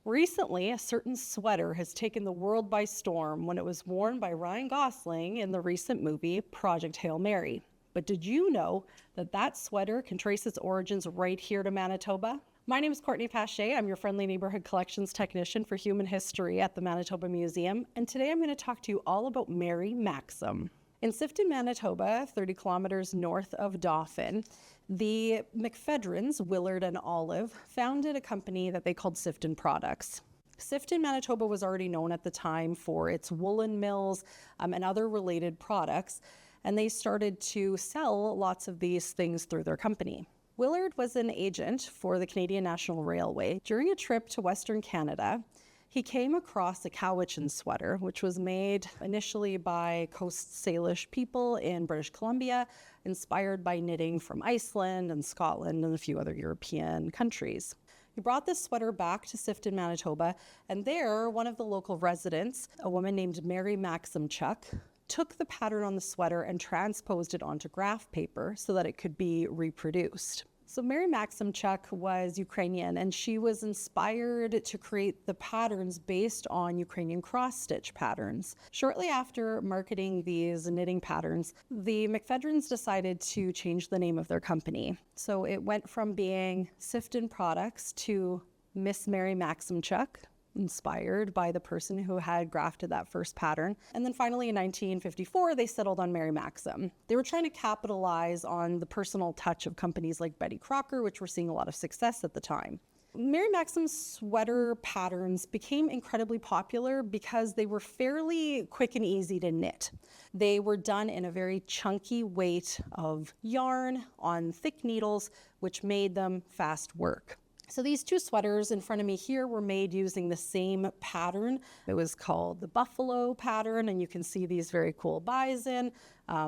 Recently, a certain sweater has taken the world by storm when it was worn by Ryan Gosling in the recent movie Project Hail Mary. But did you know that that sweater can trace its origins right here to Manitoba? My name is Cortney. I'm your friendly neighborhood collections technician for human history at the Manitoba Museum, and today I'm going to talk to you all about Mary Maxim. In Sifton, Manitoba, 30 kilometers north of Dauphin, the McPhedrans, Willard and Olive, founded a company that they called Sifton Products. Sifton, Manitoba was already known at the time for its woolen mills and other related products, and they started to sell lots of these things through their company. Willard was an agent for the Canadian National Railway. During a trip to Western Canada, he came across a Cowichan sweater, which was made initially by Coast Salish people in British Columbia, inspired by knitting from Iceland and Scotland and a few other European countries. He brought this sweater back to Sifton, Manitoba, and there, one of the local residents, a woman named Mary Maxim, took the pattern on the sweater and transposed it onto graph paper so that it could be reproduced. So Mary Maxim was Ukrainian, and she was inspired to create the patterns based on Ukrainian cross-stitch patterns. Shortly after marketing these knitting patterns, the McPhedrans decided to change the name of their company. So it went from being Sifton Products to Miss Mary Maxim, inspired by the person who had grafted that first pattern. And then finally in 1954, they settled on Mary Maxim. They were trying to capitalize on the personal touch of companies like Betty Crocker, which were seeing a lot of success at the time. Mary Maxim's sweater patterns became incredibly popular because they were fairly quick and easy to knit. They were done in a very chunky weight of yarn on thick needles, which made them fast work. So these two sweaters in front of me here were made using the same pattern. It was called the buffalo pattern, and you can see these very cool bison,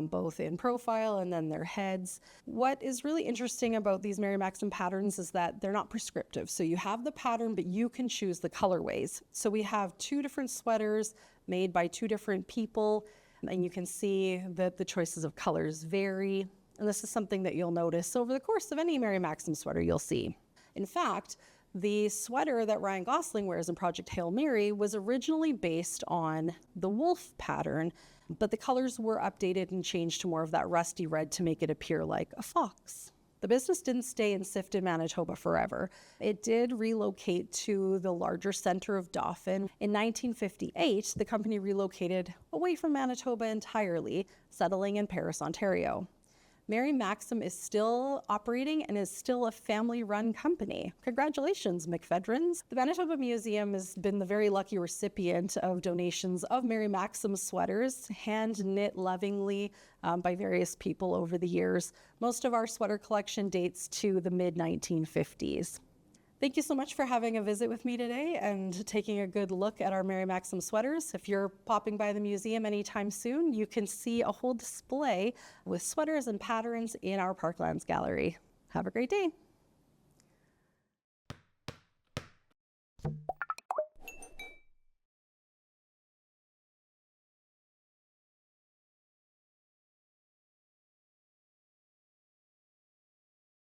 both in profile and then their heads. What is really interesting about these Mary Maxim patterns is that they're not prescriptive. So you have the pattern, but you can choose the colorways. So we have two different sweaters made by two different people, and you can see that the choices of colors vary. And this is something that you'll notice over the course of any Mary Maxim sweater you'll see. In fact, the sweater that Ryan Gosling wears in Project Hail Mary was originally based on the wolf pattern, but the colors were updated and changed to more of that rusty red to make it appear like a fox. The business didn't stay in Sifton, Manitoba forever. It did relocate to the larger center of Dauphin. In 1958, the company relocated away from Manitoba entirely, settling in Paris, Ontario. Mary Maxim is still operating and is still a family-run company. Congratulations, McPhedrans. The Manitoba Museum has been the very lucky recipient of donations of Mary Maxim sweaters, hand-knit lovingly by various people over the years. Most of our sweater collection dates to the mid-1950s. Thank you so much for having a visit with me today and taking a good look at our Mary Maxim sweaters. If you're popping by the museum anytime soon, you can see a whole display with sweaters and patterns in our Parklands gallery. Have a great day.